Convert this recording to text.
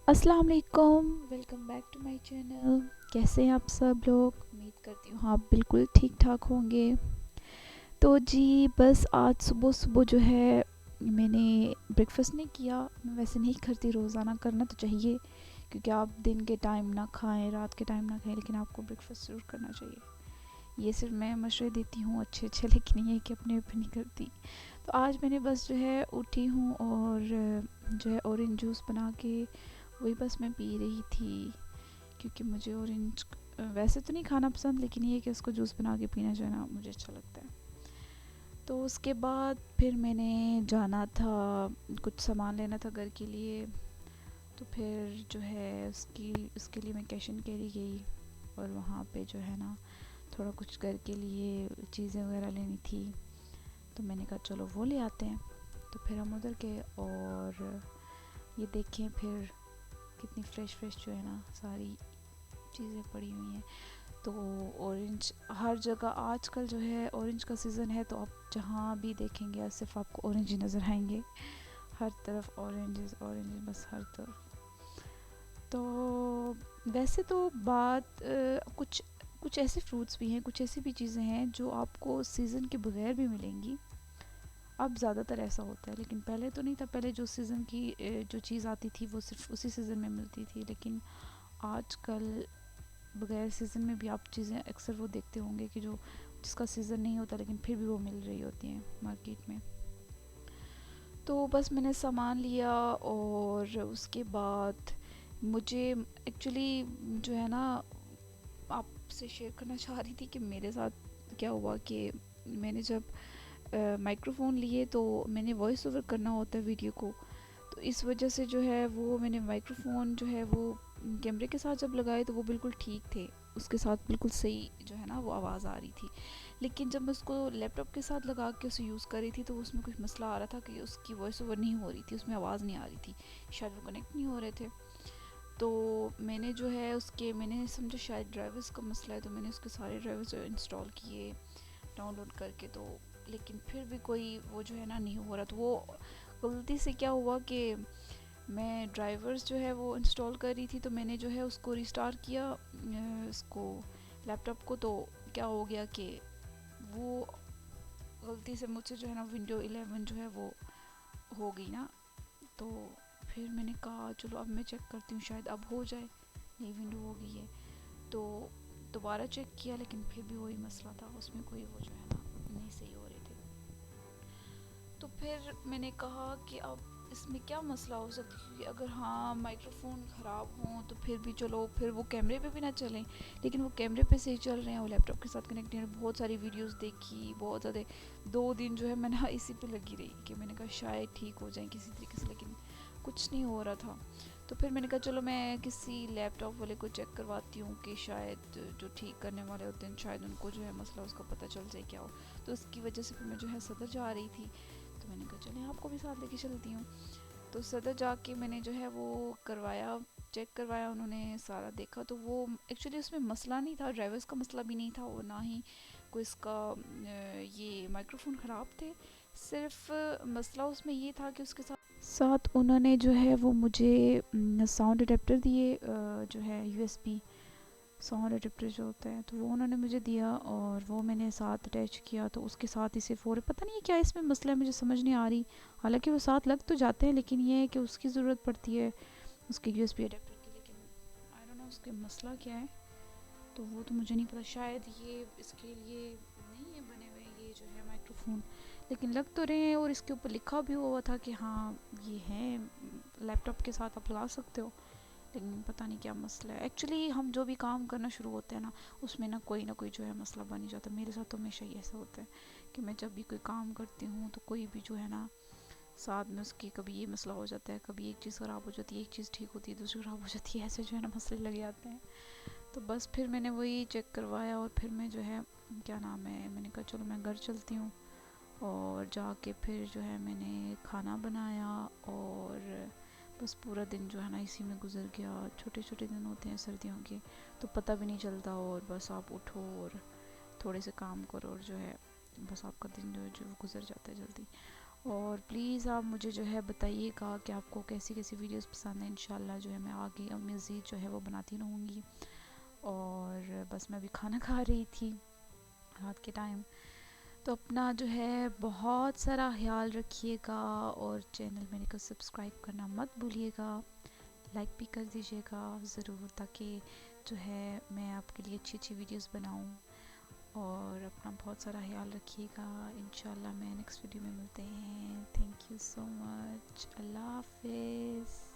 السلام علیکم، welcome back to my channel. کیسے ہیں آپ سب لوگ؟ امید کرتی ہوں آپ بالکل ٹھیک ٹھاک ہوں گے۔ تو جی بس آج صبح صبح جو ہے میں نے بریک فاسٹ نہیں کیا۔ میں ویسے نہیں کرتی، روزانہ کرنا تو چاہیے کیونکہ آپ دن کے ٹائم نہ کھائیں، رات کے ٹائم نہ کھائیں، لیکن آپ کو بریک فاسٹ ضرور کرنا چاہیے۔ یہ صرف میں مشورے دیتی ہوں اچھے، لیکن یہ کہ اپنے اوپر نہیں کرتی۔ تو آج میں نے بس جو ہے اٹھی ہوں اور جو ہے اورنج جوس بنا کے وہی بس میں پی رہی تھی، کیونکہ مجھے اورنج ویسے تو نہیں کھانا پسند، لیکن یہ کہ اس کو جوس بنا کے پینا جو ہے نا مجھے اچھا لگتا ہے۔ تو اس کے بعد پھر میں نے جانا تھا، کچھ سامان لینا تھا گھر کے لیے، تو پھر جو ہے اس کے لیے میں کیش اینڈ کیری گئی، اور وہاں پہ جو ہے نا تھوڑا کچھ گھر کے لیے چیزیں وغیرہ لینی تھی، تو میں نے کہا چلو وہ لے آتے ہیں۔ تو پھر ہم ادھر گئے اور یہ دیکھیں پھر کتنی فریش جو ہے نا ساری چیزیں پڑی ہوئی ہیں۔ تو اورنج ہر جگہ آج کل جو ہے اورنج کا سیزن ہے، تو آپ جہاں بھی دیکھیں گے صرف آپ کو اورنج ہی نظر آئیں گے، ہر طرف اورنجز بس ہر طرف۔ تو ویسے تو بات کچھ ایسے فروٹس بھی ہیں، کچھ ایسی بھی چیزیں ہیں جو آپ کو سیزن کے بغیر بھی ملیں گی۔ اب زیادہ تر ایسا ہوتا ہے، لیکن پہلے تو نہیں تھا۔ پہلے جو سیزن کی جو چیز آتی تھی وہ صرف اسی سیزن میں ملتی تھی، لیکن آج کل بغیر سیزن میں بھی آپ چیزیں اکثر وہ دیکھتے ہوں گے کہ جس کا سیزن نہیں ہوتا لیکن پھر بھی وہ مل رہی ہوتی ہیں مارکیٹ میں۔ تو بس میں نے سامان لیا، اور اس کے بعد مجھے ایکچولی جو ہے نا آپ سے شیئر کرنا چاہ رہی تھی کہ میرے ساتھ کیا ہوا کہ میں نے جب مائکرو فون لیے تو میں نے وائس اوور کرنا ہوتا ہے ویڈیو کو، تو اس وجہ سے جو ہے وہ میں نے مائکرو فون جو ہے وہ کیمرے کے ساتھ جب لگائے تو وہ بالکل ٹھیک تھے، اس کے ساتھ بالکل صحیح جو ہے نا وہ آواز آ رہی تھی۔ لیکن جب میں اس کو لیپ ٹاپ کے ساتھ لگا کے اسے یوز کر رہی تھی تو اس میں کچھ مسئلہ آ رہا تھا کہ اس کی وائس اوور نہیں ہو رہی تھی، اس میں آواز نہیں آ رہی تھی، شاید وہ کنیکٹ نہیں ہو رہے تھے۔ تو میں نے جو ہے میں نے سمجھا شاید ڈرائیورز کا مسئلہ ہے، تو میں نے اس کے سارے ڈرائیورز انسٹال کیے ڈاؤن لوڈ کر کے، تو لیکن پھر بھی کوئی وہ جو ہے نا نہیں ہو رہا۔ تو وہ غلطی سے کیا ہوا کہ میں ڈرائیورز جو ہے وہ انسٹال کر رہی تھی، تو میں نے جو ہے اس کو ریسٹار کیا اس کو لیپ ٹاپ کو، تو کیا ہو گیا کہ وہ غلطی سے مجھ سے جو ہے نا ونڈو 11 جو ہے وہ ہو گئی نا۔ تو پھر میں نے کہا چلو اب میں چیک کرتی ہوں شاید اب ہو جائے، نئی ونڈو ہو گئی ہے۔ تو دوبارہ چیک کیا لیکن پھر بھی وہی مسئلہ تھا، اس میں کوئی وہ جو ہے نا نہیں صحیح ہو رہے تھے۔ تو پھر میں نے کہا کہ اب اس میں کیا مسئلہ ہو سکتا ہے، کیونکہ اگر ہاں مائکرو فون خراب ہوں تو پھر بھی چلو، پھر وہ کیمرے پہ بھی نہ چلیں، لیکن وہ کیمرے پہ صحیح چل رہے ہیں، وہ لیپ ٹاپ کے ساتھ کنیکٹ ہیں۔ بہت ساری ویڈیوز دیکھی، بہت زیادہ 2 دن جو ہے میں نے اسی پہ لگی رہی کہ میں نے کہا شاید ٹھیک ہو جائیں کسی طریقے سے، لیکن کچھ نہیں ہو رہا تھا۔ تو پھر میں نے کہا چلو میں کسی لیپ ٹاپ والے کو چیک کرواتی ہوں کہ شاید جو ٹھیک کرنے والے ہوتے ہیں شاید ان کو جو ہے مسئلہ اس کا پتہ چل جائے کیا ہو۔ تو اس کی وجہ سے پھر میں جو ہے صدر جا رہی تھی، تو میں نے کہا چلیں آپ کو بھی ساتھ لے کے چلتی ہوں۔ تو صدر جا کے میں نے جو ہے وہ کروایا، چیک کروایا، انہوں نے سارا دیکھا، تو وہ ایکچولی اس میں مسئلہ نہیں تھا، ڈرائیورز کا مسئلہ بھی نہیں تھا، اور نہ ہی کوئی اس کا یہ مائکرو فون خراب تھے۔ صرف مسئلہ اس میں یہ تھا کہ اس کے ساتھ انہوں نے جو ہے وہ مجھے ساؤنڈ اڈیپٹر دیے، جو ہے U S B sound adapter جو ہوتا ہے، تو وہ انہوں نے مجھے دیا، اور وہ میں نے ساتھ اٹیچ کیا، تو اس کے ساتھ اسے پتہ نہیں کیا اس میں مسئلہ ہے، مجھے سمجھ نہیں آ رہی۔ حالانکہ وہ ساتھ لگ تو جاتے ہیں، لیکن یہ ہے کہ اس کی ضرورت پڑتی ہے اس کے یو ایس بی اڈیپٹر کی، لیکن آئی ڈونٹ نو اس کے مسئلہ کیا ہے، تو وہ تو مجھے نہیں پتا، شاید یہ اس کے لیے نہیں ہے بنے ہوئے یہ جو ہے مائکرو فون، لیکن لگ تو رہے ہیں، اور اس کے اوپر لکھا بھی ہوا تھا کہ ہاں یہ ہے لیپ ٹاپ کے ساتھ آپ لگا سکتے ہو، لیکن پتہ نہیں کیا مسئلہ ہے۔ ایکچولی ہم جو بھی کام کرنا شروع ہوتے ہیں نا اس میں نہ کوئی جو ہے مسئلہ بن ہی جاتا ہے۔ میرے ساتھ تو ہمیشہ ہی ایسا ہوتا ہے کہ میں جب بھی کوئی کام کرتی ہوں تو کوئی بھی جو ہے نا ساتھ میں اس کی کبھی یہ مسئلہ ہو جاتا ہے، کبھی ایک چیز خراب ہو جاتی ہے، ایک چیز ٹھیک ہوتی ہے دوسری خراب ہو جاتی ہے، ایسے جو ہے نا مسئلے لگ جاتے ہیں۔ تو بس پھر میں نے وہی چیک کروایا، اور پھر میں جو ہے کیا نام ہے میں نے کہا چلو میں گھر چلتی ہوں، اور جا کے پھر جو ہے میں نے کھانا بنایا، اور بس پورا دن جو ہے نا اسی میں گزر گیا۔ چھوٹے دن ہوتے ہیں سردیوں کے تو پتہ بھی نہیں چلتا، اور بس آپ اٹھو اور تھوڑے سے کام کرو، اور جو ہے بس آپ کا دن جو ہے جو گزر جاتا ہے جلدی۔ اور پلیز آپ مجھے جو ہے بتائیے گا کہ آپ کو کیسی کیسی ویڈیوز پسند ہیں. انشاءاللہ جو ہے میں آگے مزید جو ہے وہ بناتی رہوں گی. اور بس میں بھی کھانا کھا رہی تھی رات کے ٹائم. تو اپنا جو ہے بہت سارا خیال رکھیے گا اور چینل میرے کو سبسکرائب کرنا مت بھولیے گا. لائک بھی کر دیجیے گا ضرور تاکہ جو ہے میں آپ کے لیے اچھی اچھی ویڈیوز بناؤں. اور اپنا بہت سارا خیال رکھیے گا. انشاءاللہ میں نیکسٹ ویڈیو میں ملتے ہیں. تھینک یو سو مچ. اللہ حافظ.